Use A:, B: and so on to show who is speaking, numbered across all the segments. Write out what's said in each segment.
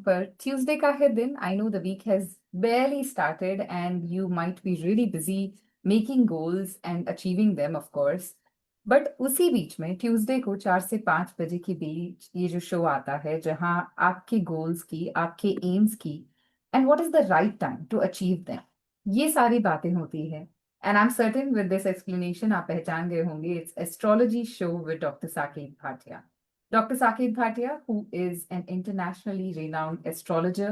A: पर ट्यूसडे का है दिन. I know the week has barely started and you might be really busy making goals and achieving them, of course. But उसी बीच में Tuesday को 4 से 5 बजे के बीच ये जो शो आता है जहां आपके गोल्स की, आपके एम्स की and what is the right time to achieve them, ये सारी बातें होती है. And I am certain with this explanation आप पहचान गए होंगे. It's astrology show with doctor Saket Bhatia. Dr. Saket Bhatia, who is an internationally renowned astrologer,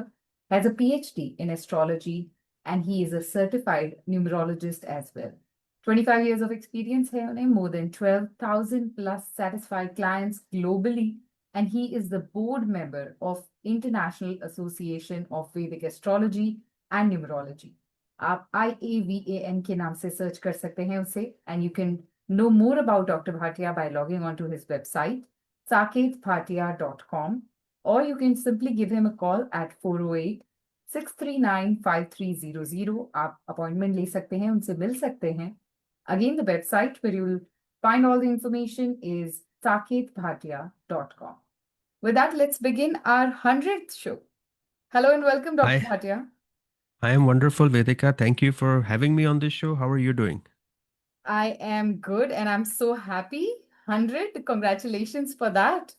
A: has a PhD in astrology and he is a certified numerologist as well. 25 years of experience hai unhe, more than 12,000 plus satisfied clients globally, and he is the board member of International Association of Vedic Astrology and Numerology. आप IAVAN के नाम से search कर सकते हैं उसे, and you can know more about Dr. Bhatia by logging onto his website saketbhatia.com, or you can simply give him a call at 408-639-5300. आप appointment ले सकते हैं, उनसे मिल सकते हैं. Again, the website where you will find all the information is saketbhatia.com. With that, let's begin our 100th show. Hello and welcome, Dr.
B: Hi,
A: Bhatia.
B: I am wonderful, Vedika. Thank you for having me on this show. How are you doing?
A: I am good and I'm so happy. 100, congratulations for that.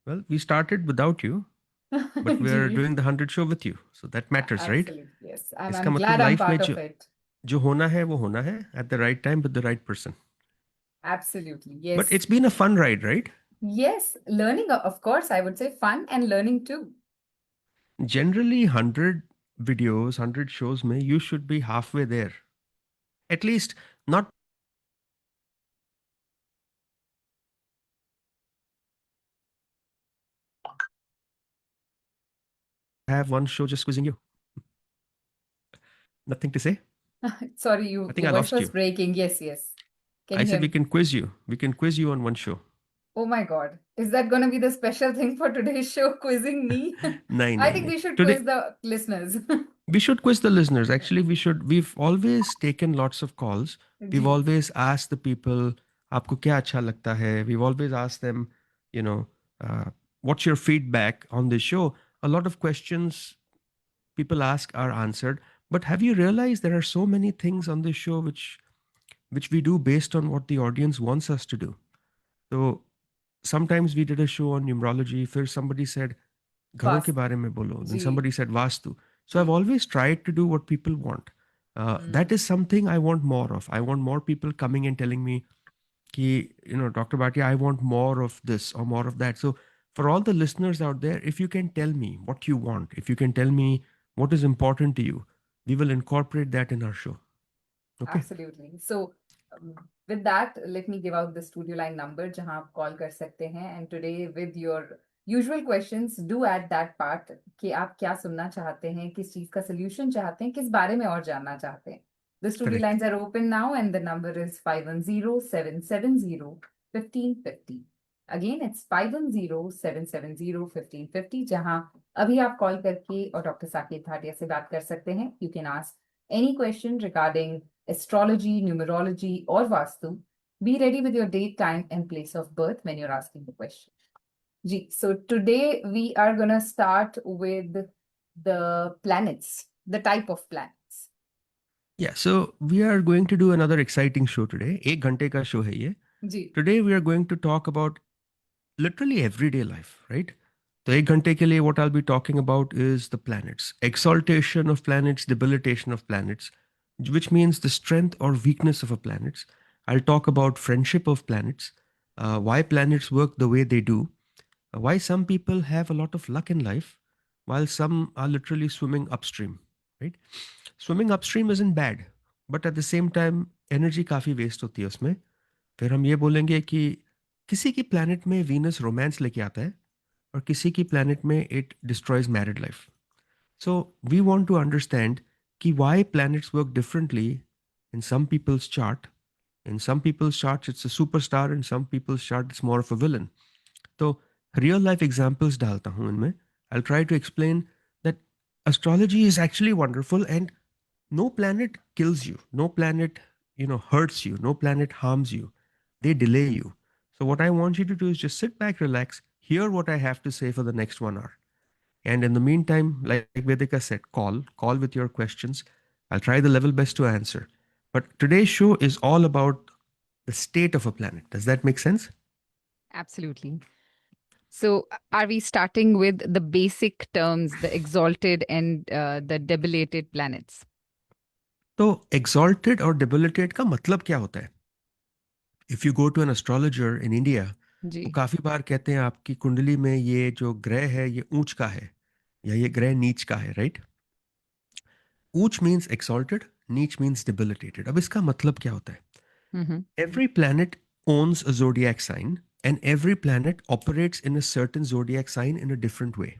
B: Well, we started without you, but we're
A: ji,
B: doing the 100 show with you. So that matters, right?
A: absolutely, yes. I'm,
B: इसका
A: I'm glad
B: मतलब
A: I'm
B: life में
A: part of it.
B: जो होना है वो होना है at the right time with the right person.
A: Absolutely,
B: But
A: yes.
B: it's been a fun ride, right?
A: Yes, learning, of course, I would say fun and learning too.
B: Generally, 100 videos, 100 shows में you should be halfway there. At least not have one show just quizzing you. Nothing to say?
A: Sorry,
B: I think
A: your
B: I
A: voice
B: lost
A: was
B: you.
A: breaking. Yes, yes. Can
B: I
A: you hear
B: said we
A: me?
B: can quiz you. We can quiz you on one show.
A: Oh my God. Is that going to be the special thing for today's show, quizzing me?
B: Nine,
A: I
B: nine,
A: think
B: nine.
A: we should
B: Today,
A: quiz the listeners.
B: we should quiz the listeners. Actually, we've always taken lots of calls. We've
A: ji,
B: always asked the people, आपको क्या अच्छा लगता है? We've always asked them, you know, uh, what's your feedback on this show? A lot of questions people ask are answered. But have you realized there are so many things on this show which we do based on what the audience wants us to do? So sometimes we did a show on numerology. First somebody said, घरों के
A: fast.
B: बारे में बोलो. Then
A: ji.
B: somebody said vastu. So I've always tried to do what people want. That is something I want more of. I want more people coming and telling me, ki, Dr. Bhatia, I want more of this or more of that. So for all the listeners out there, if you can tell me what you want, if you can tell me what is important to you, we will incorporate that in our show. Okay.
A: Absolutely. So, with that, let me give out the studio line number जहां आप call कर सकते हैं. And today, with your usual questions, do add that part कि आप क्या सुनना चाहते हैं, किस चीज का solution चाहते हैं, किस बारे में और जानना चाहते हैं. The studio
B: Correct.
A: lines are open now, and the number is 510-770-1550. Again, it's 510-770-1550, जहां अभी आप कॉल करके और डॉक्टर साकेत भाटिया से बात कर सकते हैं. You can ask any question regarding astrology, numerology, or Vastu. Be ready with your date, time, and place of birth when you're asking the question. Ji, so today we are going to start with the planets, the type of planets.
B: Yeah. So we are going to do another exciting show today. एक घंटे का show है ये.
A: Ji,
B: Today we are going to talk about literally everyday life, right? So ek ghante ke liye what I'll be talking about is the planets, exaltation of planets, debilitation of planets, which means the strength or weakness of a planets. I'll talk about friendship of planets, why planets work the way they do, why some people have a lot of luck in life, while some are literally swimming upstream, right? Swimming upstream isn't bad, but at the same time energy काफ़ी waste होती है उसमें. फिर हम ये बोलेंगे कि किसी की planet में Venus romance लेके आता है और किसी की planet में it destroys married life. So we want to understand कि why planets work differently in some people's chart. In some people's charts it's a superstar, in some people's chart it's more of a villain. तो real life examples डालता हूँ इनमें. I'll try to explain that astrology is actually wonderful and no planet kills you. No planet, hurts you. No planet harms you. They delay you. So what I want you to do is just sit back, relax, hear what I have to say for the next 1 hour. And in the meantime, like Vedika said, call with your questions. I'll try the level best to answer. But today's show is all about the state of a planet. Does that make sense?
A: Absolutely. So, are we starting with the basic terms, the exalted and the debilitated planets?
B: तो exalted और debilitate का मतलब क्या होता है? If you go to an astrologer in India,
A: जी.
B: वो काफी बार कहते हैं आपकी कुंडली में ये जो ग्रह है ये ऊंच का है या ये ग्रह नीच का है, राइट? ऊंच मीन्स exalted, नीच मीन्स debilitated. अब इसका मतलब क्या होता है?
A: Mm-hmm.
B: Every planet owns a zodiac sign, and every planet operates in a certain zodiac sign in a different way.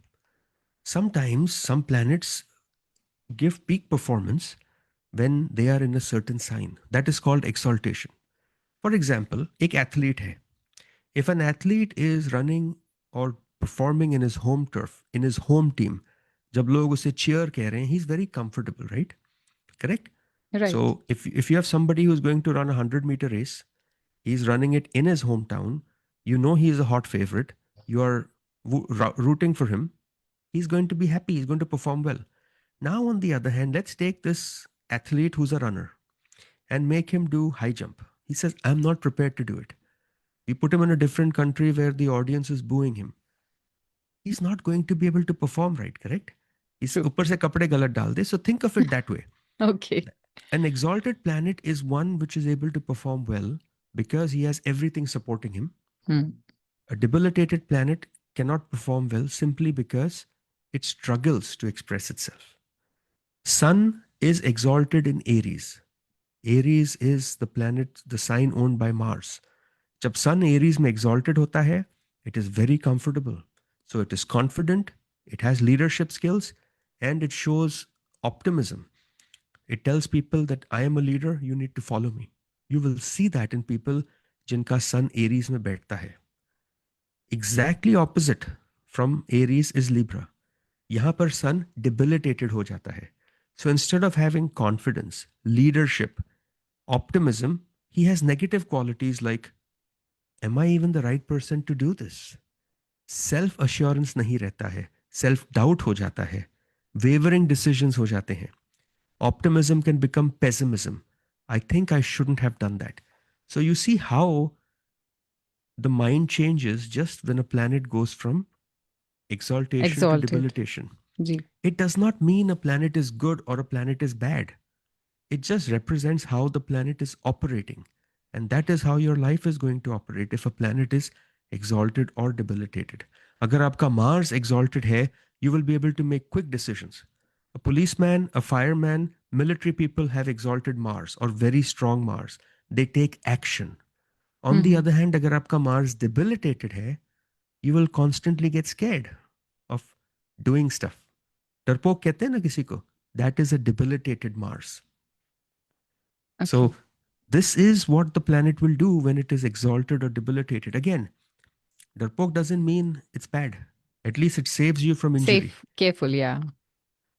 B: Sometimes some planets give peak performance when they are in a certain sign. That is called exaltation. For example, एक athlete है. If an athlete is running or performing in his home turf, in his home team, जब लोग उसे cheer कह रहे हैं, he's very comfortable, right? Correct?
A: Right.
B: So if you have somebody who's going to run a 100-meter race, he's running it in his hometown, you know he's a hot favorite, you are rooting for him, he's going to be happy, he's going to perform well. Now, on the other hand, let's take this athlete who's a runner and make him do high jump. He says, I'm not prepared to do it. We put him in a different country where the audience is booing him. He's not going to be able to perform right, correct? इस
A: True.
B: ऊपर से कपड़े गलत डाल दे. So think of it that way.
A: Okay.
B: An exalted planet is one which is able to perform well because he has everything supporting him.
A: Hmm.
B: A debilitated planet cannot perform well simply because it struggles to express itself. Sun is exalted in Aries. Aries is the planet, the sign owned by Mars. जब Sun Aries में exalted होता है, it is very comfortable. So it is confident, it has leadership skills, and it shows optimism. It tells people that I am a leader, you need to follow me. You will see that in people जिनका Sun Aries में बैठता है. Exactly opposite from Aries is Libra. यहाँ पर Sun debilitated हो जाता है. So instead of having confidence, leadership, optimism, he has negative qualities like, am I even the right person to do this? Self assurance नहीं रहता है, self doubt हो जाता है, wavering decisions हो जाते हैं. Optimism can become pessimism. I think I shouldn't have done that. So you see how the mind changes just when a planet goes from exaltation to
A: Exalted.
B: debilitation.
A: Ji.
B: It does not mean a planet is good or a planet is bad. It just represents how the planet is operating. And that is how your life is going to operate if a planet is exalted or debilitated. Agar aapka Mars exalted hai, you will be able to make quick decisions. A policeman, a fireman, military people have exalted Mars or very strong Mars. They take action. On the
A: Mhm.
B: other hand, agar aapka Mars debilitated hai, you will constantly get scared of doing stuff. डरपोक कहते हैं ना किसी को, that is a debilitated Mars.
A: Okay.
B: So this is what the planet will do when it is exalted or debilitated. Again, darpok doesn't mean it's bad. At least it saves you from injury.
A: Safe, careful, yeah.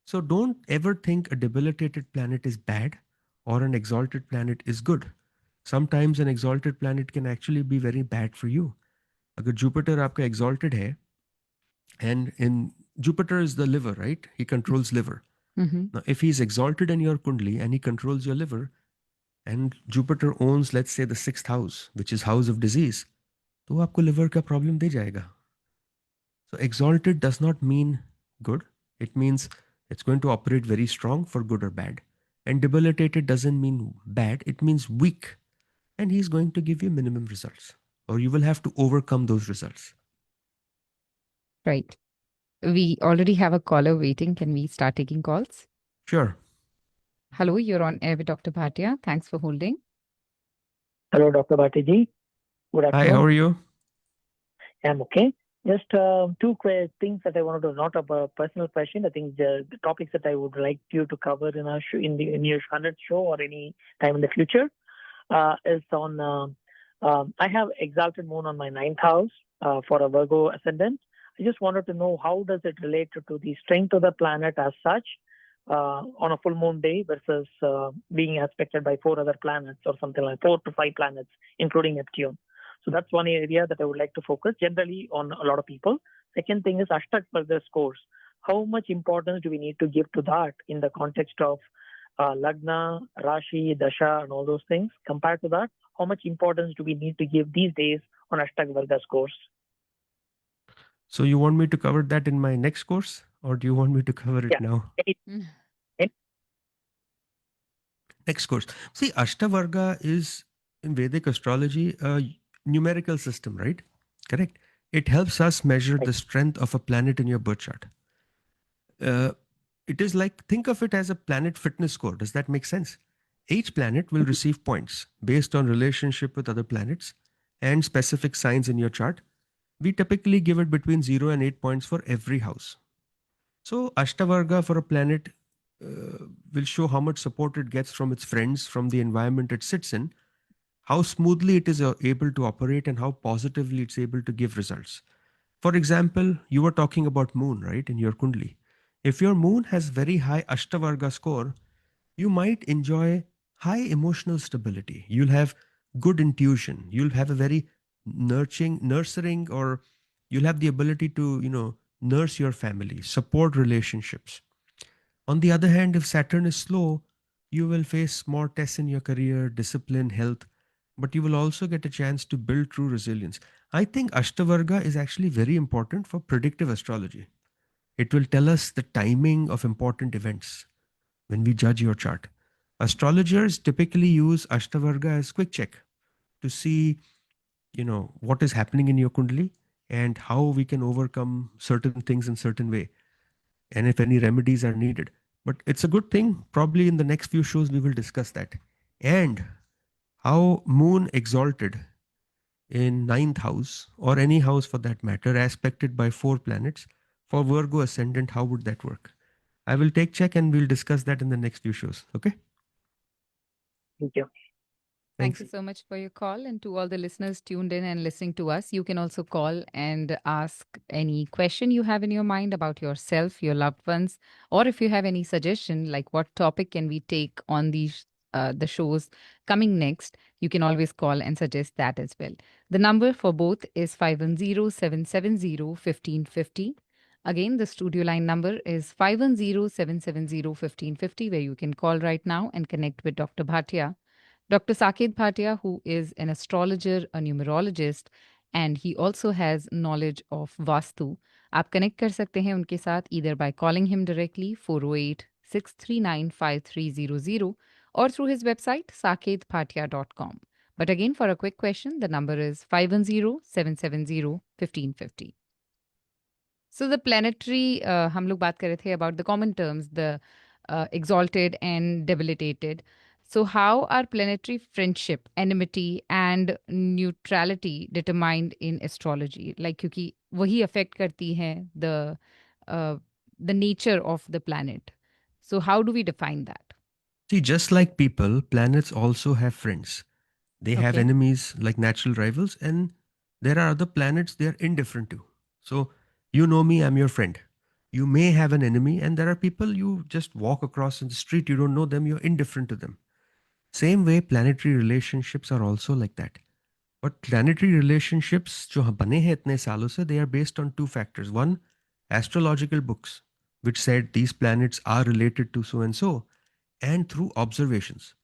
B: So don't ever think a debilitated planet is bad or an exalted planet is good. Sometimes an exalted planet can actually be very bad for you. अगर Jupiter आपका exalted है, and in Jupiter is the liver, right? He controls liver.
A: Mm-hmm.
B: Now, if he's exalted in your kundli and he controls your liver, and Jupiter owns, let's say, the 6th house, which is house of disease, तो वो आपको liver का problem दे जाएगा. So exalted does not mean good. It means it's going to operate very strong for good or bad. And debilitated doesn't mean bad. It means weak. And he's going to give you minimum results, or you will have to overcome those results.
A: Right. We already have a caller waiting. Can we start taking calls?
B: Sure.
A: Hello, you're on air with Dr. Bhatia. Thanks for holding.
C: Hello, Dr. Bhatti ji. Good
B: Hi,
C: afternoon.
B: how are you?
C: I'm okay. Just two things that I wanted to note about personal question. I think the topics that I would like you to cover in our show, in your 100th show or any time in the future is on. I have exalted moon on my 9th house for a Virgo ascendant. I just wanted to know how does it relate to the strength of the planet as such on a full moon day versus being aspected by 4 other planets or something like 4 to 5 planets, including Neptune. So that's one area that I would like to focus generally on a lot of people. Second thing is Ashtak Varga scores. how much importance do we need to give to that in the context of Lagna, Rashi, Dasha, and all those things? Compared to that, how much importance do we need to give these days on Ashtavarga scores?
B: So you want me to cover that in my next course, or do you want me to cover it
C: Yeah.
B: now?
A: Mm.
B: Next course. See, Ashtavarga is in Vedic astrology a numerical system, right? Correct. It helps us measure the strength of a planet in your birth chart. It is like, think of it as a planet fitness score. Does that make sense? Each planet will receive points based on relationship with other planets and specific signs in your chart. We typically give it between 0 and 8 points for every house. So Ashtavarga for a planet will show how much support it gets from its friends, from the environment it sits in, how smoothly it is able to operate, and how positively it's able to give results. For example, you were talking about moon, right, in your kundli. If your moon has very high Ashtavarga score, you might enjoy high emotional stability. You'll have good intuition. You'll have a very nurturing, or you'll have the ability to, nurse your family, support relationships. On the other hand, if Saturn is slow, you will face more tests in your career, discipline, health, but you will also get a chance to build true resilience. I think Ashtavarga is actually very important for predictive astrology. It will tell us the timing of important events when we judge your chart. Astrologers typically use Ashtavarga as quick check to see, what is happening in your kundali and how we can overcome certain things in certain way, and if any remedies are needed. But it's a good thing. Probably in the next few shows, we will discuss that. And how Moon exalted in ninth house, or any house for that matter, aspected by 4 planets, for Virgo ascendant, how would that work? I will take check and we'll discuss that in the next few shows. Okay?
C: Thank you.
A: Thank
B: Thanks.
A: you so much for your call. And to all the listeners tuned in and listening to us, you can also call and ask any question you have in your mind about yourself, your loved ones, or if you have any suggestion, like what topic can we take on these the shows coming next, you can always call and suggest that as well. The number for both is 510-770-1550. Again, the studio line number is 510-770-1550, where you can call right now and connect with Dr. Bhatia. Dr. Saket Bhatia, who is an astrologer, a numerologist, and he also has knowledge of Vastu. आप connect कर सकते हैं उनके साथ either by calling him directly 408-639-5300 or through his website saketbhatia.com. But again, for a quick question, the number is 510-770-1550. So the planetary, हम लोग बात कर रहे थे about the common terms, the exalted and debilitated. So how are planetary friendship, enmity, and neutrality determined in astrology? Like, क्योंकि वही affect करती हैं the nature of the planet. So how do we define that?
B: See, just like people, planets also have friends. They have
A: Okay.
B: enemies like natural rivals, and there are other planets they are indifferent to. So, you know me, I'm your friend. You may have an enemy, and there are people you just walk across in the street, you don't know them, you're indifferent to them. Same way, planetary relationships are also like that. But planetary relationships, जो बने हैं इतने सालों से, they are based on 2 factors. One, astrological books, which said these planets are related to so and so, and through observations.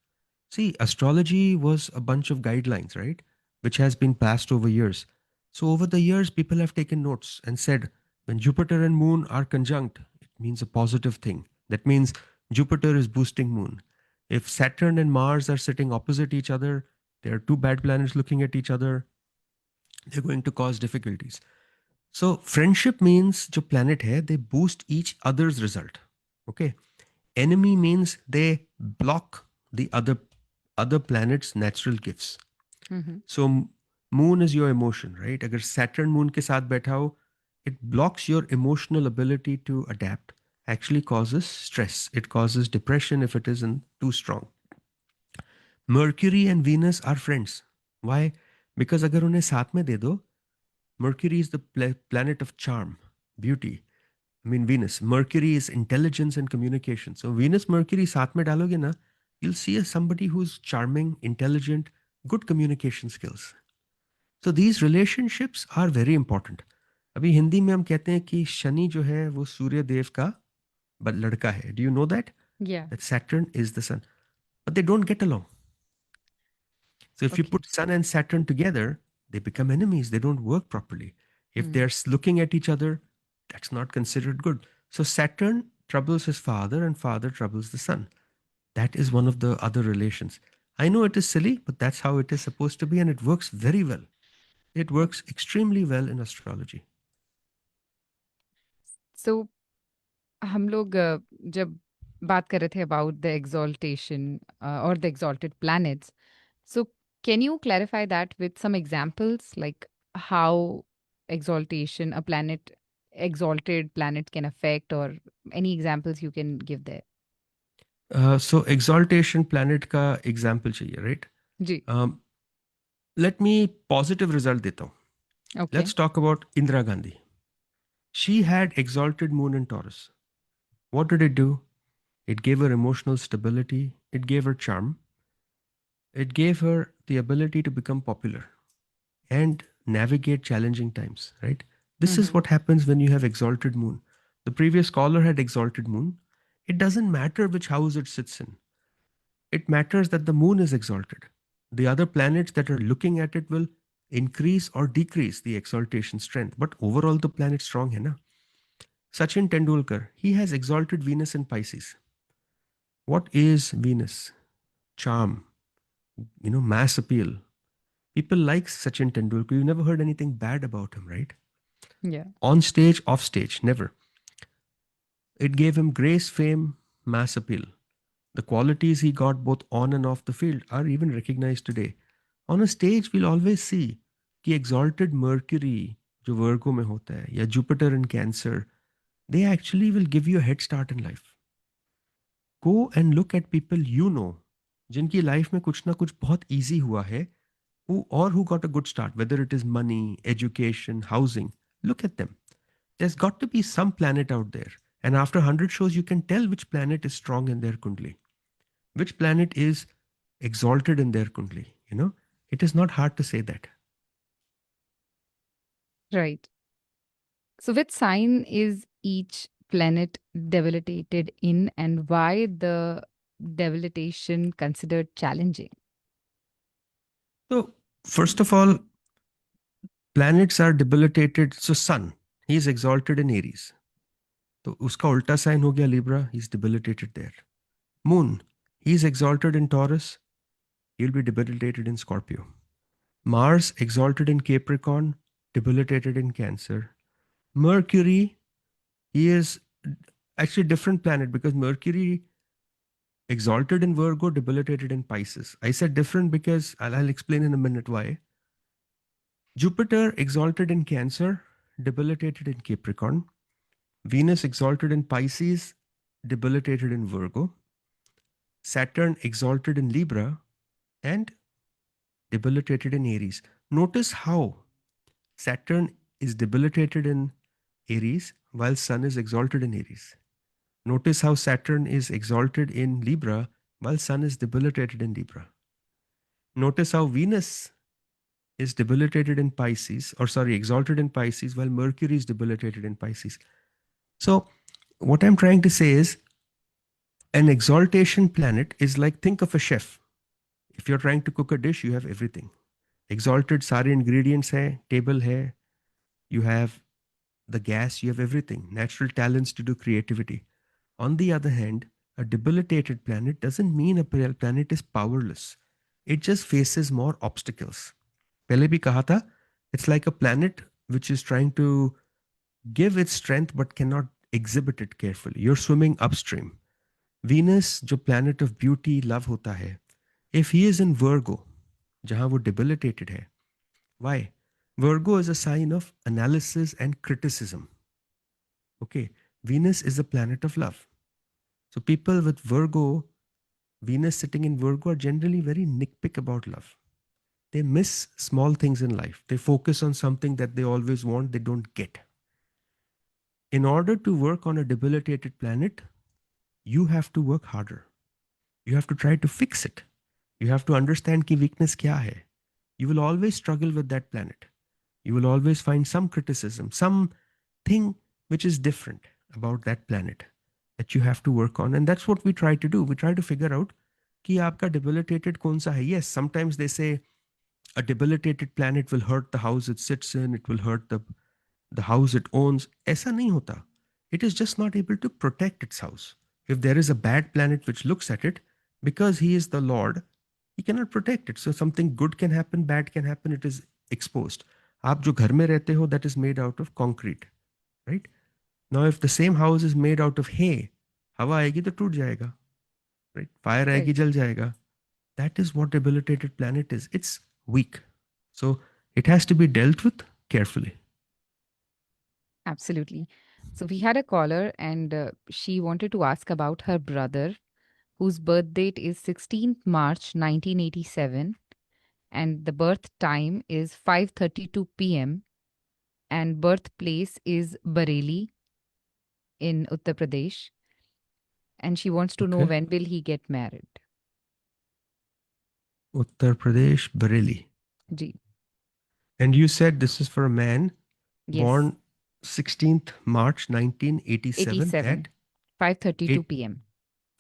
B: See, astrology was a bunch of guidelines, right? Which has been passed over years. So, over the years, people have taken notes and said when Jupiter and Moon are conjunct, it means a positive thing. That means Jupiter is boosting Moon. If Saturn and Mars are sitting opposite each other, there are 2 bad planets looking at each other, they're going to cause difficulties. So, friendship means जो planet hai, they boost each other's result. Okay. Enemy means they block the other planets' natural gifts.
A: Mhm.
B: So moon is your emotion, right? अगर Saturn moon के साथ बैठा हो, it blocks your emotional ability to adapt. Actually causes stress. It causes depression if it isn't too strong. Mercury and Venus are friends. Why? Because अगर उन्हें साथ में दे दो, Mercury is the planet of charm, beauty. I mean, Venus. Mercury is intelligence and communication. So Venus, Mercury साथ में डालोगे ना, you'll see somebody who's charming, intelligent, good communication skills. So these relationships are very important. अभी हिंदी में हम कहते हैं कि शनि जो है वो सूर्य देव का लड़का है. Do you know that?
A: Yeah.
B: That Saturn is the sun. But they don't get along. So if you
A: Okay.
B: put Sun and Saturn together, they become enemies. They don't work properly. If
A: Hmm.
B: they're looking at each other, that's not considered good. So Saturn troubles his father and father troubles the son. That is one of the other relations. I know it is silly, but that's how it is supposed to be, and it works very well. It works extremely well in astrology.
A: So हम लोग जब बात कर रहे थे about the exaltation or the exalted planets, so can you clarify that with some examples, like how exaltation, a planet, exalted planet can affect, or any examples you can give there?
B: So exaltation planet का example चाहिए, right?
A: जी.
B: Let me positive result देता हूँ.
A: Okay.
B: Let's talk about Indira Gandhi. She had exalted moon in Taurus. What did it do? It gave her emotional stability. It gave her charm. It gave her the ability to become popular and navigate challenging times, right? This is
A: Mm-hmm.
B: what happens when you have exalted moon. The previous caller had exalted moon. It doesn't matter which house it sits in. It matters that the moon is exalted. The other planets that are looking at it will increase or decrease the exaltation strength. But overall, the planet strong, hai na? Sachin Tendulkar, he has exalted Venus in Pisces. What is Venus? Charm, mass appeal. People like Sachin Tendulkar. You never heard anything bad about him, right?
A: Yeah.
B: On stage, off stage, never. It gave him grace, fame, mass appeal. The qualities he got both on and off the field are even recognized today. On a stage, we'll always see कि exalted Mercury, जो Virgo में होता है, या Jupiter in Cancer, they actually will give you a head start in life. Go and look at people you know, जिनकी life में कुछ ना कुछ बहुत easy हुआ है, who got a good start, whether it is money, education, housing. Look at them. There's got to be some planet out there. And after 100 shows, you can tell which planet is strong in their kundli, which planet is exalted in their kundli. It is not hard to say that.
A: Right. So which sign is each planet debilitated in, and why the debilitation considered challenging?
B: So, first of all, planets are debilitated. So, Sun, he is exalted in Aries. तो उसका उल्टा sign हो गया Libra, he is debilitated there. Moon, he is exalted in Taurus, he'll be debilitated in Scorpio. Mars, exalted in Capricorn, debilitated in Cancer. Mercury, he is actually a different planet because Mercury exalted in Virgo, debilitated in Pisces. I said different because I'll explain in a minute why. Jupiter, exalted in Cancer, debilitated in Capricorn. Venus, exalted in Pisces, debilitated in Virgo. Saturn, exalted in Libra, and debilitated in Aries. Notice how Saturn is debilitated in Aries while Sun is exalted in Aries. Notice how Saturn is exalted in Libra while Sun is debilitated in Libra. Notice how Venus is debilitated in Pisces, exalted in Pisces while Mercury is debilitated in Pisces. So, what I'm trying to say is an exaltation planet is like, think of a chef. If you're trying to cook a dish, you have everything. Exalted सारे ingredients है, table है, you have the gas, you have everything, natural talents to do creativity. On the other hand, a debilitated planet doesn't mean a planet is powerless. It just faces more obstacles. पहले भी कहा था, it's like a planet which is trying to give its strength but cannot exhibit it carefully. You're swimming upstream. Venus, जो planet of beauty, love होता है, if he is in Virgo, जहाँ वो debilitated है, why? Virgo is a sign of analysis and criticism. Okay, Venus is a planet of love. So people with Virgo, Venus sitting in Virgo, are generally very nitpick about love. They miss small things in life. They focus on something that they always want, they don't get. In order to work on a debilitated planet, you have to work harder. You have to try to fix it. You have to understand ki weakness kya hai. You will always struggle with that planet. You will always find some criticism, something which is different about that planet that you have to work on. And that's what we try to do. We try to figure out कि आपका debilitated कौन सा है. Yes, sometimes they say a debilitated planet will hurt the house it sits in, it will hurt the house it owns. ऐसा नहीं होता. It is just not able to protect its house. If there is a bad planet which looks at it, because he is the Lord, he cannot protect it. So something good can happen, bad can happen, it is exposed. आप जो घर में रहते हो, that is made out of concrete, right? Now, if the same house is made out of hay, हवा आएगी तो टूट जाएगा, right? Fire आएगी
A: Right.
B: जल जाएगा. That is what debilitated planet is. It's weak. So it has to be dealt with carefully.
A: Absolutely. So we had a caller and she wanted to ask about her brother whose birth date is 16th March 1987 and the birth time is 5:32 p.m. and birthplace is Bareilly in Uttar Pradesh and she wants to know
B: Okay.
A: when will he get married.
B: Uttar Pradesh, Bareilly.
A: Ji.
B: And you said this is for a man
A: Yes.
B: born 16th March 1987
A: 87.
B: at
A: 5:32
B: 8
A: p.m.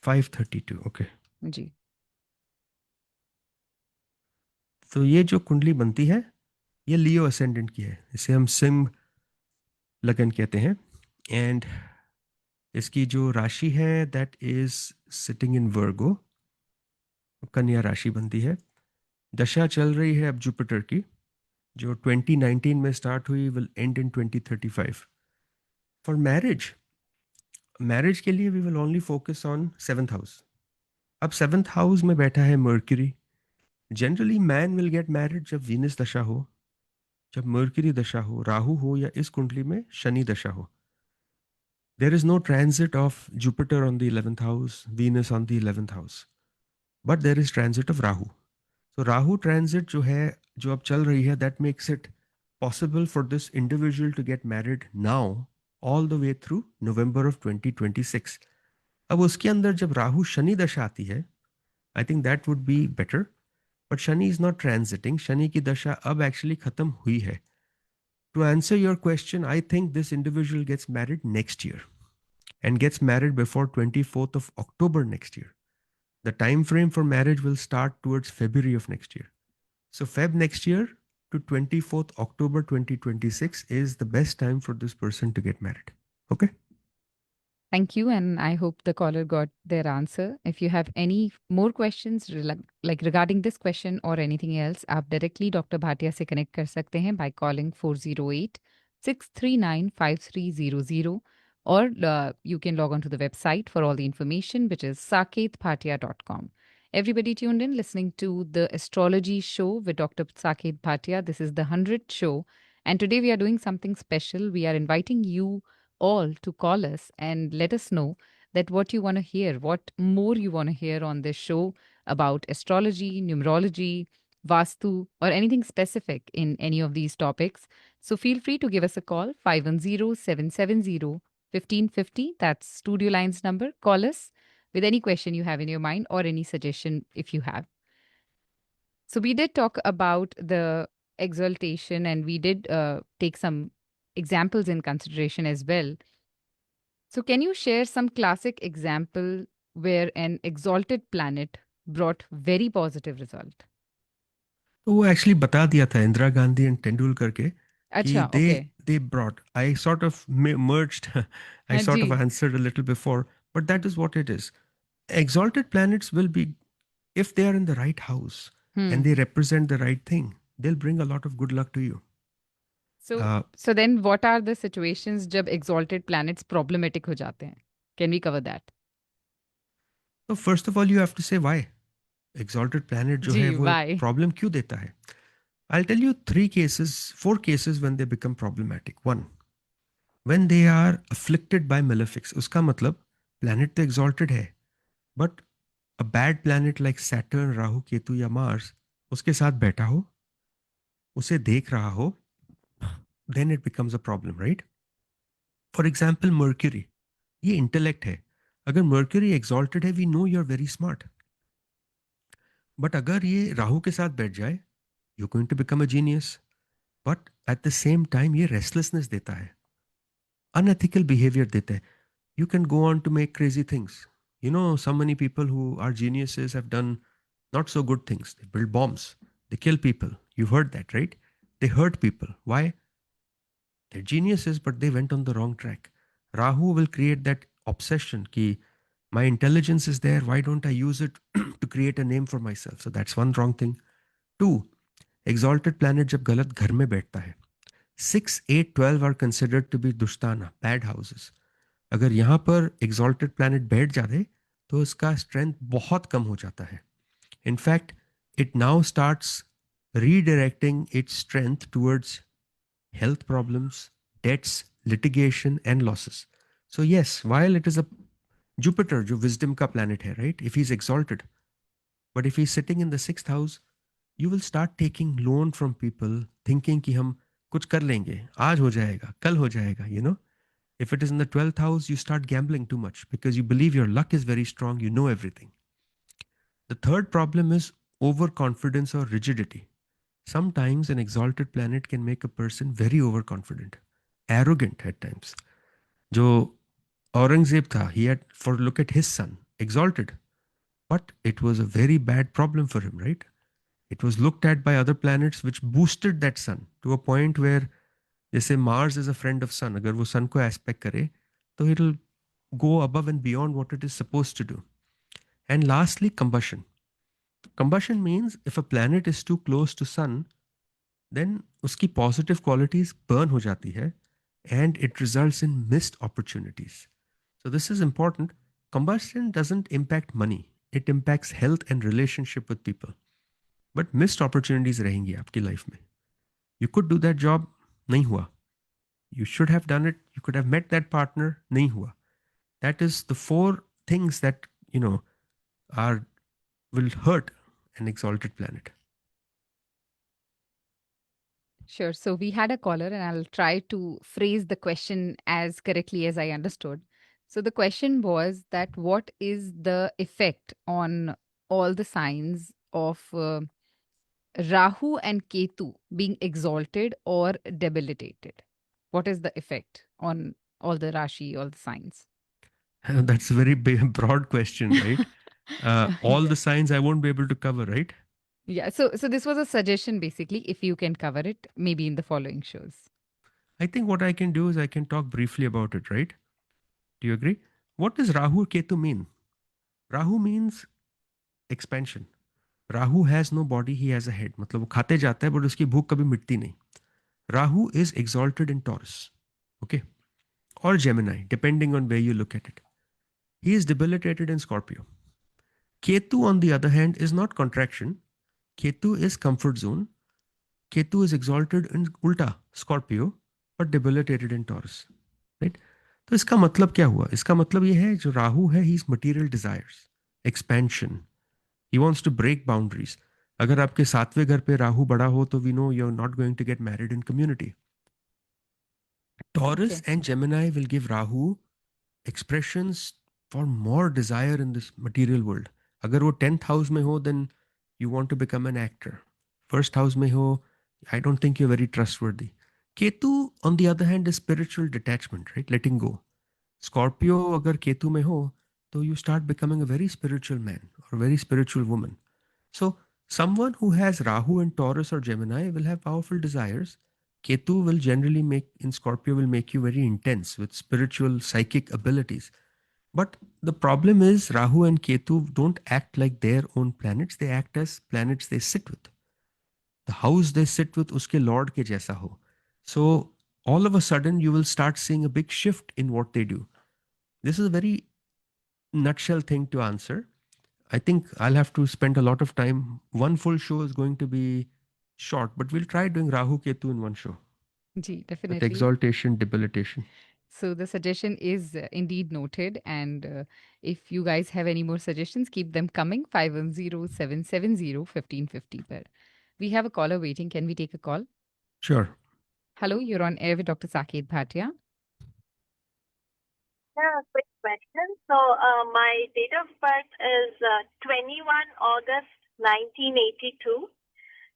B: 5:32. Okay.
A: जी.
B: तो ये जो कुंडली बनती है ये लियो ascendant की है. इसे हम सिंह लगन कहते हैं. एंड इसकी जो राशि है दैट इज सिटिंग इन वर्गो. कन्या राशि बनती है. दशा चल रही है अब जुपिटर की जो 2019 में स्टार्ट हुई will end in 2035. For marriage के लिए we will only focus on 7th house. अब 7th हाउस में बैठा है Mercury. Generally man will get married जब वीनस दशा हो, जब मर्क्यूरी दशा हो, राहु हो या इस कुंडली में शनि दशा हो. There is no transit of Jupiter on the 11th house, Venus on the 11th house, but there is transit of Rahu. So Rahu transit जो है जो अब चल रही है that makes it possible for this individual to get married now all the way through November of 2026. अब उसके अंदर जब राहु शनि दशा आती है I think that would be better, but Shani is not transiting. Shani की दशा अब actually खत्म हुई है. To answer your question, I think this individual gets married next year and gets married before 24th of October next year. The time frame for marriage will start towards February of next year. So Feb next year to 24th October 2026 is the best time for this person to get married. Okay?
A: Thank you, and I hope the caller got their answer. If you have any more questions like regarding this question or anything else, आप directly Dr. Bhatia से connect कर सकते हैं by calling 408-639-5300 or you can log on to the website for all the information, which is saketbhatia.com. Everybody tuned in, listening to the astrology show with Dr. Saket Bhatia. This is the 100th show, and today we are doing something special. We are inviting you all to call us and let us know that what you want to hear, what more you want to hear on this show about astrology, numerology, vastu, or anything specific in any of these topics. So feel free to give us a call 510-770-1550. That's studio lines number. Call us with any question you have in your mind or any suggestion if you have. So we did talk about the exaltation and we did take some examples in consideration as well. So can you share some classic example where an exalted planet brought very positive result?
B: तो वो actually बता दिया था Indira Gandhi and Tendulkar के कि
A: अच्छा, okay.
B: they brought. I sort of merged. I sort of
A: ji.
B: answered a little before, but that is what it is. Exalted planets will be, if they are in the right house and they represent the right thing, they'll bring a lot of good luck to you.
A: So then what are the situations जब exalted planets problematic हो जाते हैं? Can we cover that?
B: So first of all, you have to say why. Exalted planet जो है
A: जी,
B: वो
A: why?
B: problem क्यों देता है? I'll tell you 4 cases when they become problematic. 1, when they are afflicted by malefics. उसका मतलब planet तो exalted है, but a bad planet like Saturn, Rahu, Ketu या मार्स उसके साथ बैठा हो, उसे देख रहा हो, then it becomes a problem, right? For example, Mercury. ये intellect है. अगर Mercury exalted है, we know you're very smart. But अगर ये राहु के साथ बैठ जाए, you're going to become a genius. But at the same time ये रेस्टलेसनेस देता है, अनएथिकल बिहेवियर देता है. You can go on to make crazy things. You know, so many people who are geniuses have done not so good things. They build bombs, they kill people. You've heard that, right? They hurt people. Why? They're geniuses, but they went on the wrong track. Rahu will create that obsession ki my intelligence is there. Why don't I use it to create a name for myself? So that's one wrong thing. Two, exalted planet जब गलत घर में बैठता है. 6, 8, 12 are considered to be दुश्ताना, bad houses. अगर यहाँ पर exalted planet बैठ जाए तो इसका strength बहुत कम हो जाता है. In fact, it now starts redirecting its strength towards health problems, debts, litigation, and losses. So yes, while it is a Jupiter, जो wisdom का planet है, right? If he's exalted, but if he's sitting in the 6th house, you will start taking loan from people, thinking कि हम कुछ कर लेंगे, आज हो जाएगा, कल हो जाएगा, you know? If it is in the 12th house, you start gambling too much because you believe your luck is very strong, you know everything. The third problem is overconfidence or rigidity. Sometimes an exalted planet can make a person very overconfident, arrogant at times. Jo Aurangzeb tha, he had, for look at his son, exalted. But it was a very bad problem for him, right? It was looked at by other planets which boosted that sun to a point where, जैसे Mars is a friend of sun, अगर वो sun को aspect करे, तो it'll go above and beyond what it is supposed to do. And lastly, combustion. Combustion means if a planet is too close to sun, then उसकी positive qualities burn हो जाती है and it results in missed opportunities. So this is important. Combustion doesn't impact money. It impacts health and relationship with people. But missed opportunities रहेंगी आपकी life में. You could do that job, नहीं हुआ. You should have done it. You could have met that partner, नहीं हुआ. That is the 4 things that, you know, will hurt an exalted planet.
A: Sure. So we had a caller, and I'll try to phrase the question as correctly as I understood. So the question was that what is the effect on all the signs of Rahu and Ketu being exalted or debilitated? What is the effect on all the Rashi, all the signs?
B: That's a very big, broad question, right? All
A: Yeah.
B: the signs I won't be able to cover, right?
A: Yeah. So this was a suggestion basically, if you can cover it, maybe in the following shows.
B: I think what I can do is I can talk briefly about it, right? Do you agree? What does Rahu Ketu mean? Rahu means expansion. Rahu has no body, he has a head. मतलब वो खाते जाता है but उसकी भूख कभी मिटती नहीं. Rahu is exalted in Taurus, okay, or Gemini, depending on where you look at it. He is debilitated in Scorpio. Ketu, on the other hand, is not contraction. Ketu is comfort zone. Ketu is exalted in Ulta, Scorpio, but debilitated in Taurus, right? तो इसका मतलब क्या हुआ? इसका मतलब ये है जो राहु है, he is material desires, expansion. He wants to break boundaries. अगर आपके 7वें घर पे राहु बड़ा हो तो we know you're not going to get married in community. Taurus
A: Okay.
B: and Gemini will give Rahu expressions for more desire in this material world. अगर वो 10th house में हो, then you want to become an actor. First house में हो, I don't think you're very trustworthy. Ketu, on the other hand, is spiritual detachment, right? Letting go. Scorpio, अगर केतु में हो, तो you start becoming a very spiritual man or a very spiritual woman. So, someone who has Rahu in Taurus or Gemini will have powerful desires. Ketu will generally make, in Scorpio, will make you very intense with spiritual, psychic abilities. But the problem is, Rahu and Ketu don't act like their own planets. They act as planets they sit with. The house they sit with, uske lord ke jaisa ho. So, all of a sudden, you will start seeing a big shift in what they do. This is a very nutshell thing to answer. I think I'll have to spend a lot of time. One full show is going to be short, but we'll try doing Rahu Ketu in one show
A: Ji,
B: with
A: definitely.
B: exaltation, debilitation.
A: So the suggestion is indeed noted. And if you guys have any more suggestions, keep them coming. 510-770-1550 per. We have a caller waiting. Can we take a call?
B: Sure.
A: Hello, you're on air with Dr. Saket Bhatia.
D: Yeah, quick question. So, my date of birth is 21 August 1982.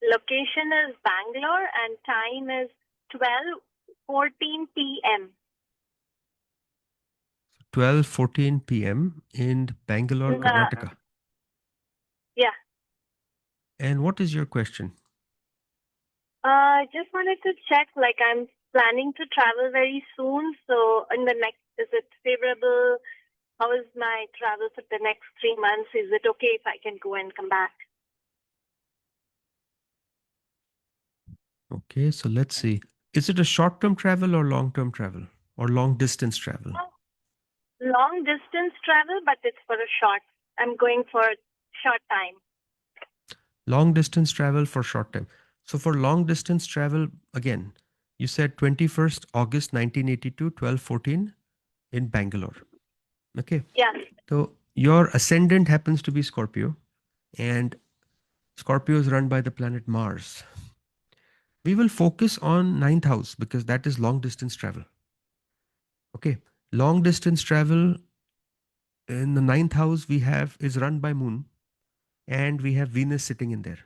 D: location is Bangalore and time is 12:14 p.m.
B: 12:14 p.m. in Bangalore,
D: Uh,
B: Karnataka.
D: yeah.
B: And what is your question?
D: I just wanted to check, like I'm planning to travel very soon. So in the next, is it favorable? How is my travel for the next 3 months? Is it okay if I can go and come back?
B: Okay, so let's see. Is it a short-term travel or long-term travel or long-distance travel?
D: Long distance travel, but it's for a short. I'm going for a short time.
B: Long distance travel for short time. So for long distance travel, again, you said 21st August 1982, 12:14 in Bangalore. Okay.
D: Yeah.
B: So your ascendant happens to be Scorpio, and Scorpio is run by the planet Mars. We will focus on ninth house because that is long distance travel. Okay. Long distance travel in the ninth house we have is run by Moon, and we have Venus sitting in there.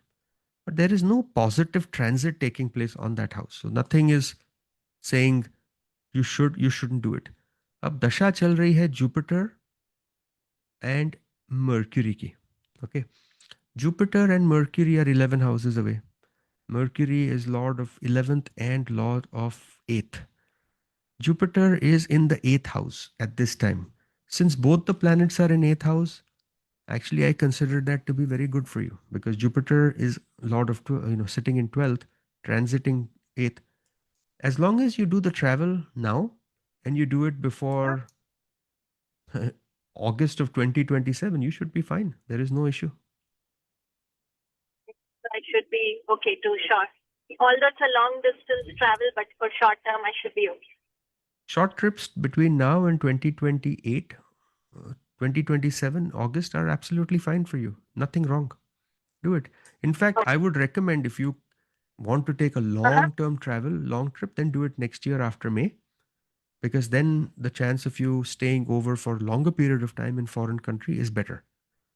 B: But there is no positive transit taking place on that house. So nothing is saying you shouldn't do it. अब दशा चल रही है Jupiter and mercury की. Okay, Jupiter and Mercury are 11 houses away. Mercury is lord of 11th and lord of 8th. Jupiter is in the 8th house at this time. Since both the planets are in 8th house, actually I consider that to be very good for you because Jupiter is lord of sitting in 12th, transiting 8th. As long as you do the travel now and you do it before August of 2027, you should be fine. There is no issue.
D: I should be okay too short. Although it's a long distance travel, but for short term, I should be okay.
B: Short trips between now and 2028, 2027, August are absolutely fine for you. Nothing wrong. Do it. In fact, I would recommend if you want to take a long-term travel, long trip, then do it next year after May, because then the chance of you staying over for a longer period of time in foreign country is better.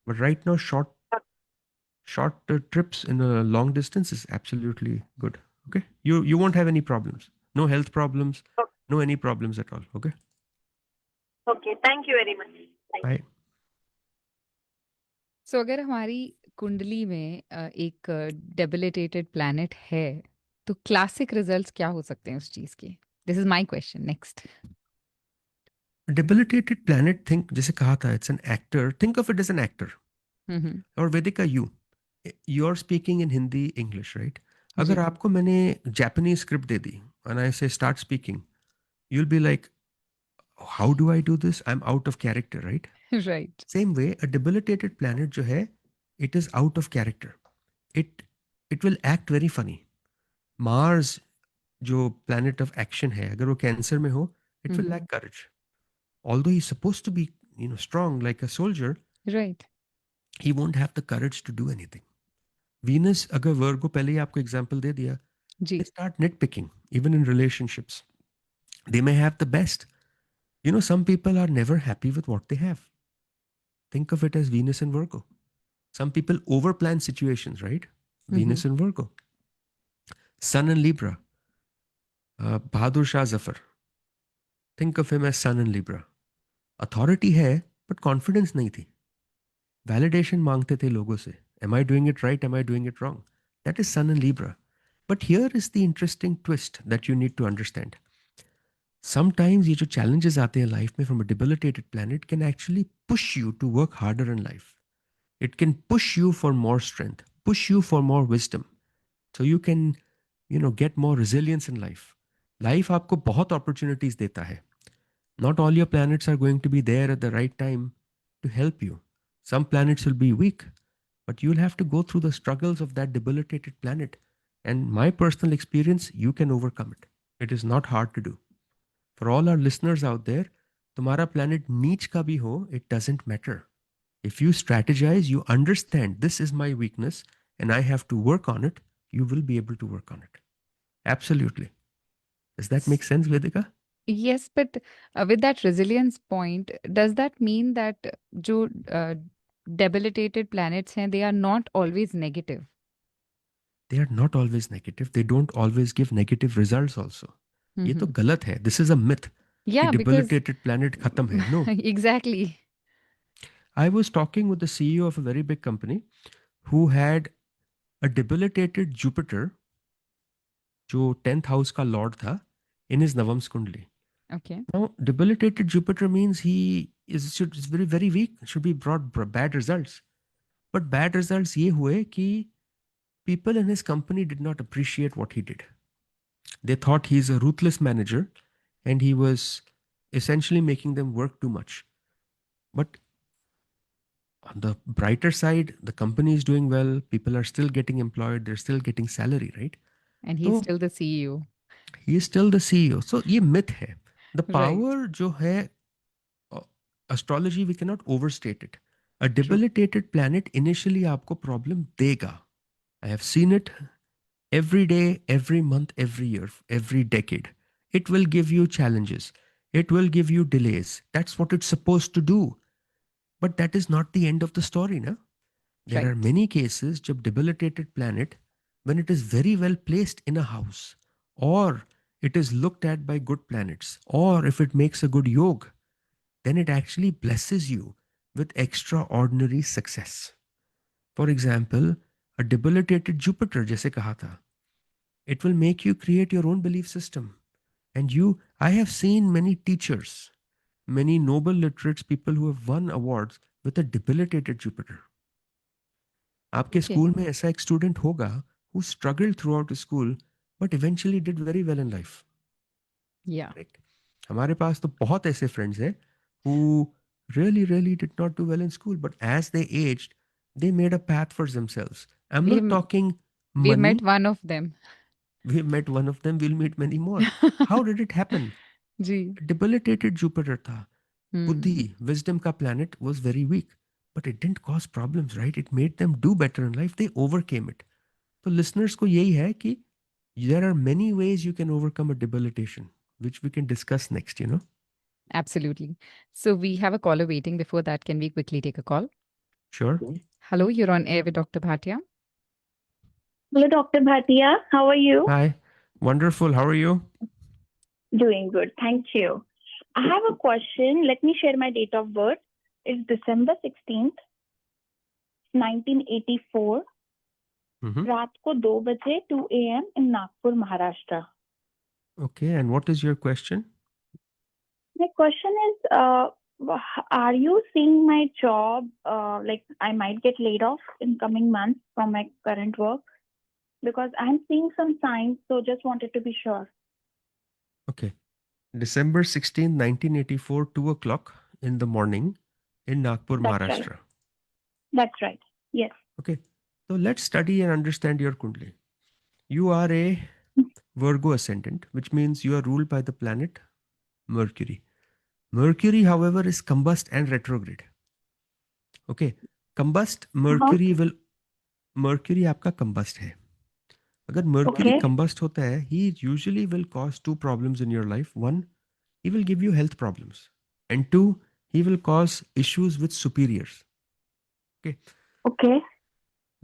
B: But right now, short trips in a long distance is absolutely good. Okay, you won't have any problems. No health problems. No any problems at all. Okay.
D: Okay, thank you very much. Thank you.
B: Bye.
A: सो अगर हमारी कुंडली में एक debilitated planet है तो classic results क्या हो सकते हैं उस चीज के? This is my question. Next.
B: Debilitated planet, think जैसे कहा था, it's an actor. Think of it as an actor. और वेदिका, you're speaking in Hindi, English, right? अगर
A: जी.
B: आपको मैंने Japanese script they the and I say start speaking, you'll be like, how do I do this? I'm out of character, right?
A: Right.
B: Same way, a debilitated planet जो है, it is out of character. It will act very funny. Mars जो planet of action है, अगर वो cancer में हो, it will lack courage. Although he's supposed to be, strong like a soldier,
A: right.
B: he won't have the courage to do anything. Venus, अगर Virgo पहले ही आपको example दे दिया,
A: जी.
B: they start nitpicking, even in relationships. They may have the best. Some people are never happy with what they have. Think of it as Venus and Virgo. Some people overplan situations, right? Venus and Virgo. Sun and Libra. Bahadur Shah Zafar. Think of him as Sun and Libra. Authority है, but confidence नहीं थी. Validation मांगते थे लोगों से. Am I doing it right? Am I doing it wrong? That is Sun and Libra. But here is the interesting twist that you need to understand. Sometimes ये जो challenges आते हैं life में from a debilitated planet can actually push you to work harder in life. It can push you for more strength, push you for more wisdom. So you can, get more resilience in life. Life आपको बहुत opportunities देता है. Not all your planets are going to be there at the right time to help you. Some planets will be weak, but you'll have to go through the struggles of that debilitated planet. And my personal experience, you can overcome it. It is not hard to do. For all our listeners out there, तुम्हारा planet नीच का भी हो, it doesn't matter. If you strategize, you understand this is my weakness and I have to work on it, you will be able to work on it. Absolutely. Does that make sense, Vedika?
A: Yes, but with that resilience point, does that mean that जो debilitated planets हैं, they are not always negative?
B: they are not always negative. They don't always give negative results also. ये तो
A: Mhm.
B: गलत है. This is a myth कि
A: Yeah, because
B: debilitated planet खत्म है. No.
A: exactly.
B: I was talking with the CEO of a very big company who had a debilitated Jupiter जो 10th house का lord था in his Navams Kundli.
A: Okay.
B: Now, debilitated Jupiter means he is very very weak. Should be brought bad results. But bad results ये हुए कि people in his company did not appreciate what he did. They thought he's a ruthless manager and he was essentially making them work too much. But on the brighter side, the company is doing well, people are still getting employed, they're still getting salary, right?
A: And he's
B: So
A: still the CEO.
B: he is still the CEO. So ये myth है. The
A: Right.
B: power जो है astrology, we cannot overstate it. A
A: True.
B: debilitated planet initially आपको problem देगा. I have seen it every day, every month, every year, every decade. It will give you challenges. It will give you delays. That's what it's supposed to do. But that is not the end of the story, na? There are
A: Right.
B: many cases jab debilitated planet, when it is very well placed in a house, or it is looked at by good planets, or if it makes a good yoga, then it actually blesses you with extraordinary success. For example, a debilitated Jupiter, जैसे कहा था, it will make you create your own belief system. And I have seen many teachers, many Nobel literates, people who have won awards with a debilitated Jupiter. आपके
A: Okay.
B: School में ऐसा एक student होगा who struggled throughout school but eventually did very well in life.
A: Yeah.
B: Correct? हमारे पास तो बहुत ऐसे friends हैं who really did not do well in school, but as they aged, they made a path for themselves. I'm
A: We
B: not talking
A: we
B: money.
A: met one of them.
B: We met one of them, we'll meet many more. How did it happen?
A: Ji.
B: Debilitated Jupiter था.
A: Hmm.
B: Buddhi, wisdom ka planet, was very weak. But it didn't cause problems, right? It made them do better in life. They overcame it. So listeners को यही है कि there are many ways you can overcome a debilitation, which we can discuss next, you know.
A: Absolutely. So we have a caller waiting. Before that, can we quickly take a call?
B: Sure.
A: Hello, you're on air with Dr. Bhatia.
D: Hello, Dr. Bhatia. How are you?
B: Hi. Wonderful. How are you?
D: Doing good. Thank you. I have a question. Let me share my date of birth. It's December 16th, 1984.
B: Mhm.
D: रात को 2 बजे 2 a.m. in Nagpur, Maharashtra.
B: Okay. And what is your question?
D: My question is, are you seeing my job, like I might get laid off in coming months from my current work? Because I'm seeing some signs, so just wanted to be sure.
B: Okay. December 16, 1984, 2 o'clock in the morning in Nagpur,
D: That's right.
B: Maharashtra.
D: That's right. Yes.
B: Okay. So let's study and understand your Kundli. You are a Virgo ascendant, which means you are ruled by the planet Mercury. Mercury, however, is combust and retrograde. Okay. Combust Mercury will Mercury आपका combust है. अगर Mercury
D: Okay.
B: combust होता है, he usually will cause two problems in your life. One, he will give you health problems. And two, he will cause issues with superiors. Okay.
D: Okay.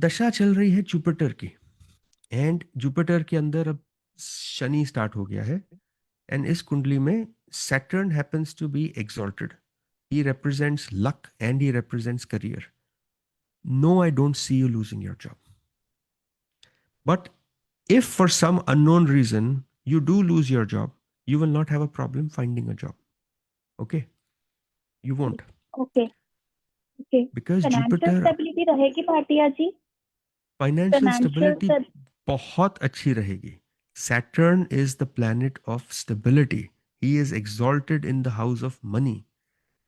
B: दशा चल रही है Jupiter की. And Jupiter के अंदर अब शनि स्टार्ट हो गया है. एंड इस कुंडली में Saturn happens to be exalted. He represents luck and he represents career. No, I don't see you losing your job. But if for some unknown reason you do lose your job, you will not have a problem finding a job. Okay? You won't.
D: Okay. Okay.
B: Because
D: Financial
B: Jupiter,
D: stability रहेगी भाटिया जी?
B: financial
D: Financial
B: stability बहुत अच्छी रहेगी. Saturn is the planet of stability. He is exalted in the house of money.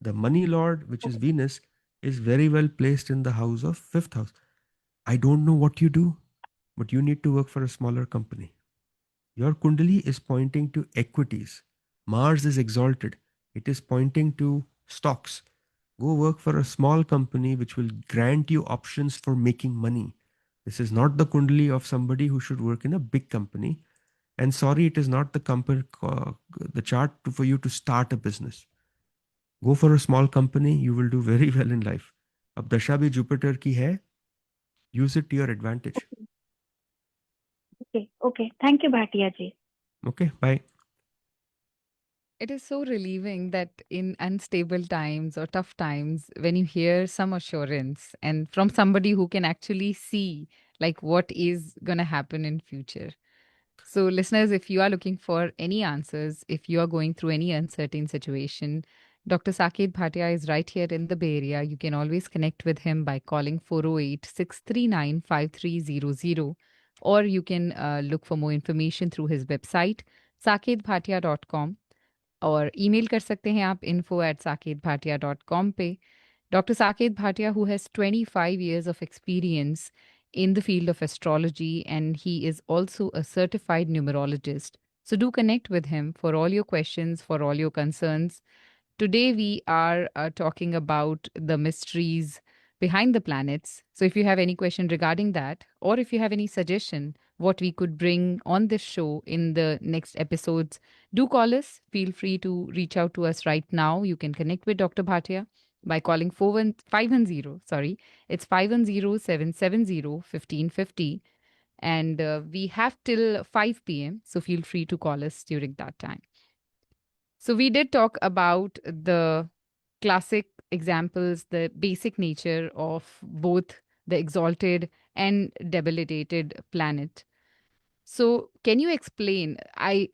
B: The money lord, which is Venus, is very well placed in the house of fifth house. I don't know what you do, but you need to work for a smaller company. Your Kundali is pointing to equities. Mars is exalted. It is pointing to stocks. Go work for a small company which will grant you options for making money. This is not the Kundali of somebody who should work in a big company. And sorry, it is not the company, the chart for you to start a business. Go for a small company, you will do very well in life. अब दशा भी Jupiter की है, use it to your advantage.
E: Okay. Okay. Thank you, Bhatia ji.
B: Okay, bye.
A: It is so relieving that in unstable times or tough times, when you hear some assurance and from somebody who can actually see like what is going to happen in future. So listeners, if you are looking for any answers, if you are going through any uncertain situation, Dr. Saket Bhatia is right here in the Bay Area. You can always connect with him by calling 408-639-5300, or you can look for more information through his website saketbhatia.com, और email कर सकते हैं आप info@saketbhatia.com पे. Dr. Saket Bhatia, who has 25 years of experience in the field of astrology, and he is also a certified numerologist. So do connect with him for all your questions, for all your concerns. Today, we are talking about the mysteries behind the planets. So, if you have any question regarding that, or if you have any suggestion what we could bring on this show in the next episodes, do call us. Feel free to reach out to us right now. You can connect with Dr. Bhatia by calling 510, sorry, it's 510-770-1550. And we have till 5 p.m. So, feel free to call us during that time. So we did talk about the classic examples, the basic nature of both the exalted and debilitated planet. So can you explain? I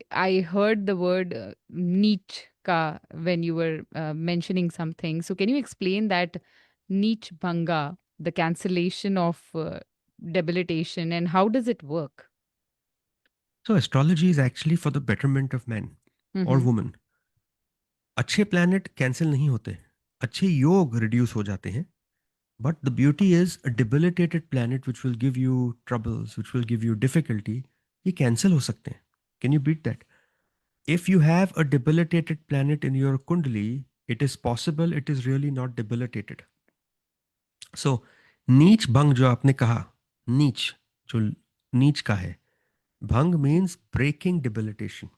A: heard the word Nietzsche ka when you were mentioning something. So can you explain that Nietzsche Bhanga, the cancellation of debilitation, and how does it work?
B: So astrology is actually for the betterment of man or
A: Mhm.
B: woman. अच्छे planet cancel नहीं होते, अच्छे योग reduce हो जाते हैं. But the beauty is a debilitated planet which will give you troubles, which will give you difficulty, ये cancel हो सकते हैं. Can you beat that? If you have a debilitated planet in your kundali, it is possible it is really not debilitated. So नीच भंग जो आपने कहा, नीच जो नीच का है, भंग means breaking debilitation.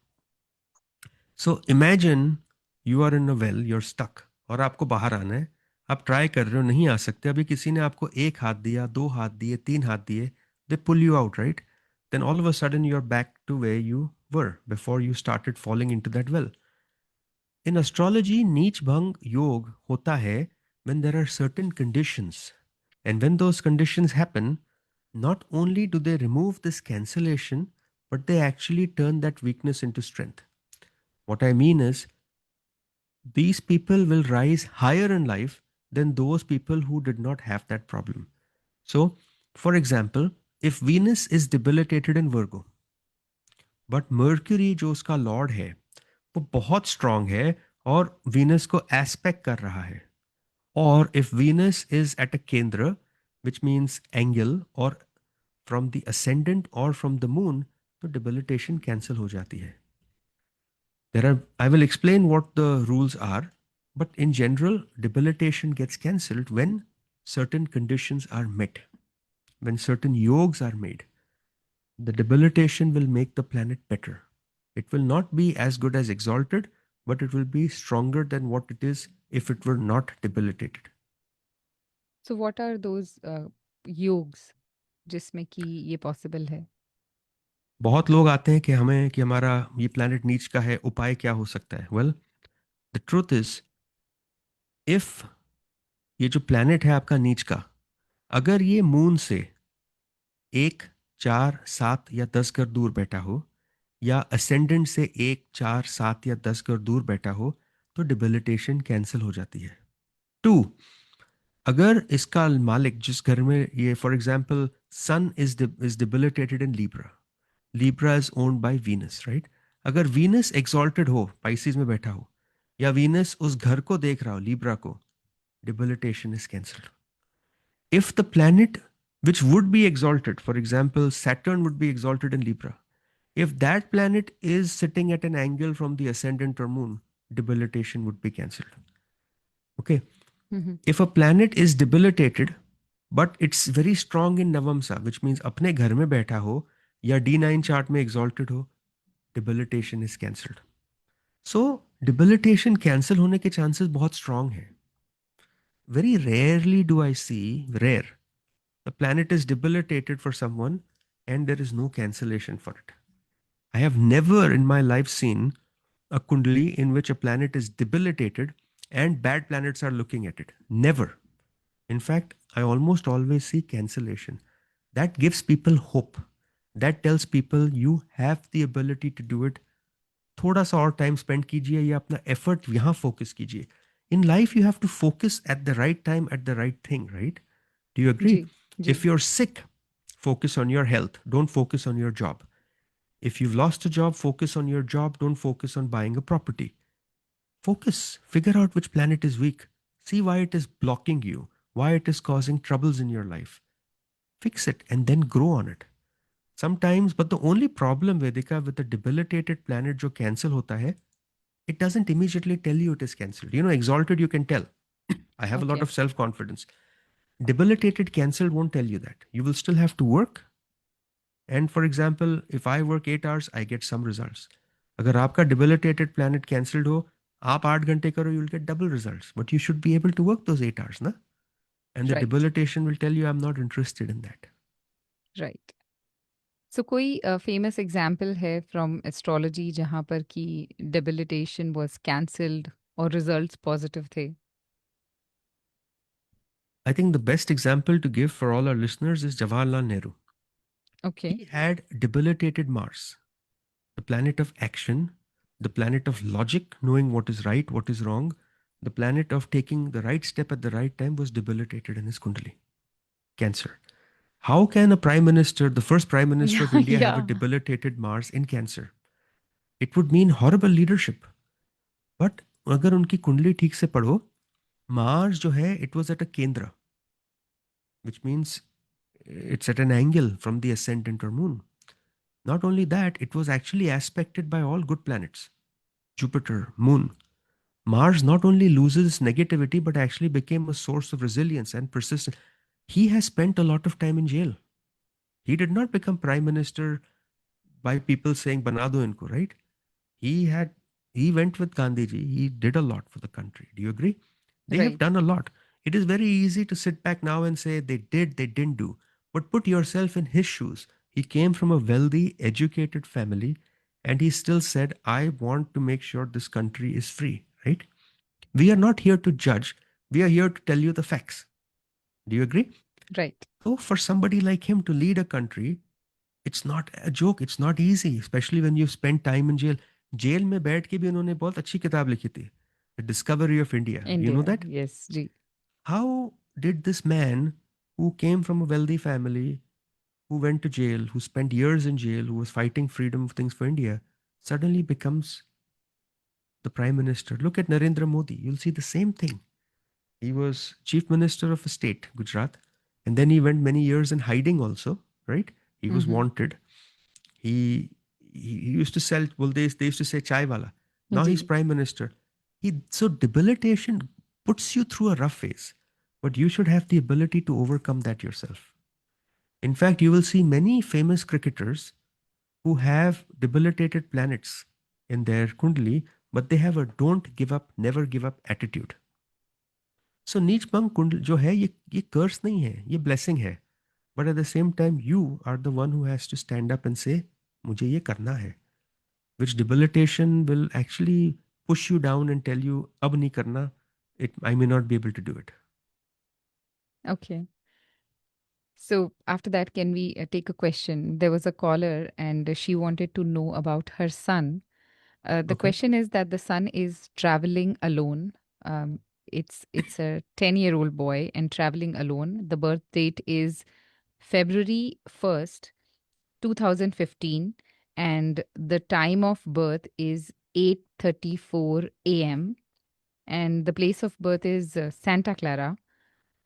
B: So imagine you are in a well, you're stuck, और आपको बाहर आना है. आप ट्राई कर रहे हो, नहीं आ सकते. अभी किसी ने आपको एक हाथ दिया, दो हाथ दिए, तीन हाथ दिए, they pull you out, right? Then all of a sudden you're back to where you were before you started falling into that well. In astrology, नीच भंग योग होता है when there are certain conditions. And when those conditions happen, not only do they remove this cancellation, but they actually turn that weakness into strength. What I mean is, these people will rise higher in life than those people who did not have that problem. So, for example, if Venus is debilitated in Virgo, but Mercury जो उसका Lord है वो बहुत strong है और Venus को aspect कर रहा है, और if Venus is at a केंद्र विच मीन्स एंगल और फ्रॉम द असेंडेंट और फ्रॉम द मून, तो डिबिलिटेशन कैंसिल हो जाती है. There are, I will explain what the rules are, but in general, debilitation gets cancelled when certain conditions are met, when certain yogs are made. The debilitation will make the planet better. It will not be as good as exalted, but it will be stronger than what it is if it were not debilitated.
A: So what are those yogs जिसमें कि ये possible है?
B: बहुत लोग आते हैं कि हमारा ये प्लैनेट नीच का है, उपाय क्या हो सकता है? Well, the truth is, if ये जो प्लैनेट है आपका नीच का, अगर ये मून से 1, 4, 7 या 10 घर दूर बैठा हो, या असेंडेंट से 1, 4, 7 या 10 घर दूर बैठा हो, तो डिबिलिटेशन कैंसिल हो जाती है. 2, अगर इसका मालिक जिस घर में ये, for example sun is debilitated in Libra, Libra is owned by Venus, right? अगर वीनस एक्सॉल्टेड हो, पाइसिस में बैठा हो, या वीनस उस घर को देख रहा हो, लीब्रा को, debilitation is cancelled. If the planet which would be exalted, for example, Saturn would be exalted in Libra, if that planet is sitting at an angle from the ascendant or moon, debilitation would be cancelled. Okay.
A: Mhm.
B: If a planet is debilitated, but it's very strong in Navamsa, which means अपने घर में बैठा हो या D9 chart में exalted हो, debilitation is cancelled. So debilitation cancel होने के chances बहुत strong है. Very rarely do I see, rare, the planet is debilitated for someone and there is no cancellation for it. I have never in my life seen a kundali in which a planet is debilitated and bad planets are looking at it. Never. In fact, I almost always see cancellation. That gives people hope. That tells people you have the ability to do it. थोड़ा सा और time spend कीजिए या अपना effort यहाँ focus कीजिए. In life, you have to focus at the right time, at the right thing, right? Do you agree?
A: Ji ji
B: If you're sick, focus on your health. Don't focus on your job. If you've lost a job, focus on your job. Don't focus on buying a property. Focus. Figure out which planet is weak. See why it is blocking you, why it is causing troubles in your life. Fix it and then grow on it. Sometimes, but the only problem, Vedika, with the debilitated planet जो cancel होता है, it doesn't immediately tell you it is cancelled. You know, exalted, you can tell. I have a lot
A: okay
B: of self-confidence. Debilitated, cancelled won't tell you that. You will still have to work. And for example, if I work 8 hours, I get some results. अगर आपका debilitated planet cancelled हो, आप 8 घंटे करो, you'll get double results. But you should be able to work those 8 hours, na? And the
A: right
B: debilitation will tell you, I'm not interested in that.
A: Right so कोई famous example है from astrology जहाँ पर कि debilitation was cancelled और results positive थे.
B: I think the best example to give for all our listeners is Jawaharlal Nehru.
A: Okay
B: He had debilitated Mars, the planet of action, the planet of logic, knowing what is right, what is wrong, the planet of taking the right step at the right time was debilitated in his Kundali. Cancer. How can a prime minister, the first prime minister of India, have a
A: या
B: debilitated Mars in Cancer? It would mean horrible leadership. But अगर उनकी कुंडली ठीक से पढ़ो, Mars जो है, it was at a Kendra, which means it's at an angle from the ascendant or moon. Not only that, it was actually aspected by all good planets. Jupiter, Moon. Mars not only loses negativity, but actually became a source of resilience and persistence. He has spent a lot of time in jail. He did not become prime minister by people saying banado inko, right? He went with Gandhi ji. He did a lot for the country. Do you agree? They have
A: right
B: done a lot. It is very easy to sit back now and say they did, they didn't do. But put yourself in his shoes. He came from a wealthy, educated family, and he still said, I want to make sure this country is free, right? We are not here to judge. We are here to tell you the facts. Do you agree?
A: Right
B: So, for somebody like him to lead a country, it's not a joke. It's not easy, especially when you've spent time in jail. Jail में बैठ के भी उन्होंने बहुत अच्छी किताब लिखी थी, The Discovery of India. Do you know
A: India
B: that?
A: Yes जी
B: How did this man who came from a wealthy family, who went to jail, who spent years in jail, who was fighting freedom of things for India, suddenly becomes the prime minister? Look at Narendra Modi. You'll see the same thing. He was chief minister of a state, Gujarat, and then he went many years in hiding also, right? He was
A: Mhm.
B: wanted. He he used to sell, well, they used to say chai wala. Now he's
A: जी
B: prime minister. So debilitation puts you through a rough phase, but you should have the ability to overcome that yourself. In fact, you will see many famous cricketers who have debilitated planets in their kundali, but they have a don't give up, never give up attitude. So नीच पंग कुंडल जो है, ये कर्स नहीं है, ये blessing है. But at the same time, you are the one who has to stand up and say, मुझे ये करना है. Which debilitation will actually push you down and tell you, अब नहीं करना, I may not be able to do it.
A: Okay so after that can we take a question? There was a caller and she wanted to know about her son. The
B: Okay.
A: question is that the son is traveling alone. Um, it's a 10-year-old boy and traveling alone. The birth date is February 1st, 2015, and the time of birth is 8:34 a.m. and the place of birth is Santa Clara,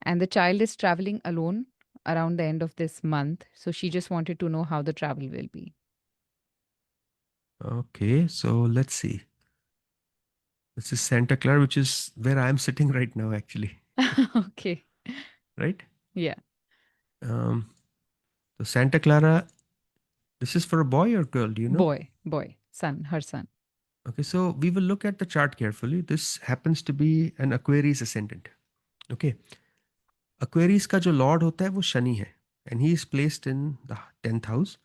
A: and the child is traveling alone around the end of this month. So she just wanted to know how the travel will be.
B: Okay, so let's see. This is Santa Clara, which is where I'm sitting right now, actually.
A: Okay.
B: Right?
A: Yeah.
B: So Santa Clara, this is for a boy or girl, do you know?
A: Boy, son, her son.
B: Okay, so we will look at the chart carefully. This happens to be an Aquarius ascendant. Okay. Aquarius का जो lord होता है वो शनि है. and he is placed in the 10th house.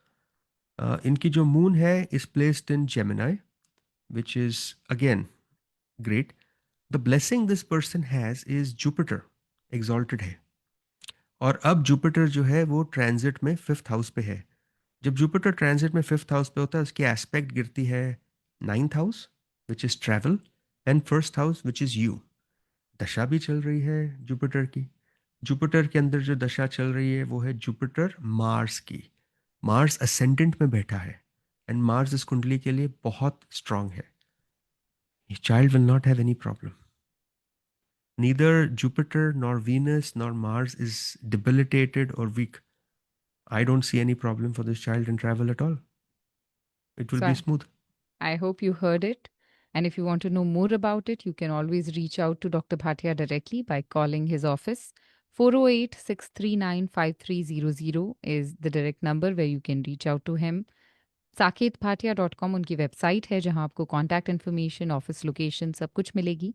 B: Inki jo moon hai is placed in Gemini, which is again great. The blessing this person has is Jupiter exalted है, और अब Jupiter जो है वो ट्रांजिट में 5th हाउस पे है. जब जुपिटर ट्रांजिट में 5th हाउस पे होता है उसकी एस्पेक्ट गिरती है 9th house which is travel and 1st house which is you. दशा भी चल रही है जुपिटर की. जुपिटर के अंदर जो दशा चल रही है वो है जुपिटर मार्स की. मार्स असेंडेंट में बैठा है एंड मार्स इस कुंडली के लिए बहुत स्ट्रांग है. Child will not have any problem. Neither Jupiter nor Venus nor Mars is debilitated or weak. I don't see any problem for this child in travel at all. It will
A: So
B: be smooth.
A: I hope you heard it. And if you want to know more about it, you can always reach out to Dr. Bhatia directly by calling his office. 408 639 5300 is the direct number where you can reach out to him. saketbhatia.com उनकी website है जहां आपको contact information, office location सब कुछ मिलेगी.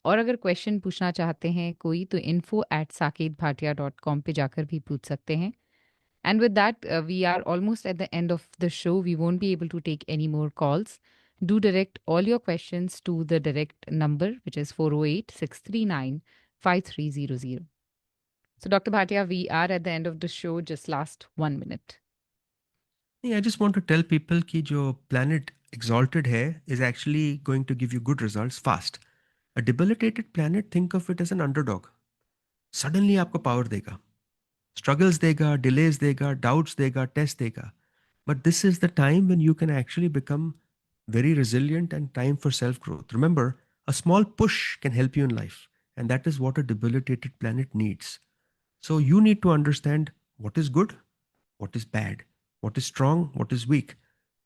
A: और अगर question पूछना चाहते हैं कोई तो info@saketbhatia.com पे जाकर भी पूछ सकते हैं. And with that, we are almost at the end of the show. We won't be able to take any more calls. Do direct all your questions to the direct number, which is 408 639 5300. So, Dr. Bhatia, we are at the end of the show. Just last 1 minute.
B: I just want to tell people कि जो planet exalted है is actually going to give you good results fast. A debilitated planet, think of it as an underdog. Suddenly आपको power देगा. Struggles देगा, delays देगा, doubts देगा, tests देगा. But this is the time when you can actually become very resilient and time for self-growth. Remember, a small push can help you in life. And that is what a debilitated planet needs. So you need to understand what is good, what is bad, what is strong, what is weak.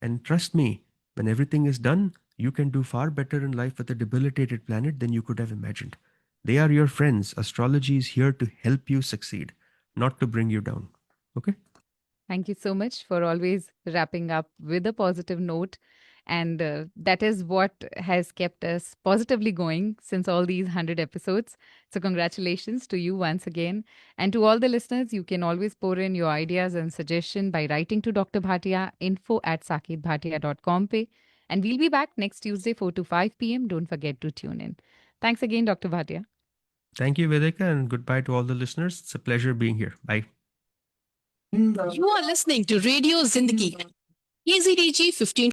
B: And trust me, when everything is done, you can do far better in life with a debilitated planet than you could have imagined. They are your friends. Astrology is here to help you succeed, not to bring you down. Okay?
A: Thank you so much for always wrapping up with a positive note. And that is what has kept us positively going since all these 100 episodes. So, congratulations to you once again. And to all the listeners, you can always pour in your ideas and suggestions by writing to Dr. Bhatia, info@saketbhatia.com. Pe. And we'll be back next Tuesday, 4 to 5 p.m. Don't forget to tune in. Thanks again, Dr. Bhatia.
B: Thank you, Vedika, and goodbye to all the listeners. It's a pleasure being here. Bye.
F: You are listening to Radio Zindagi. KZDG 15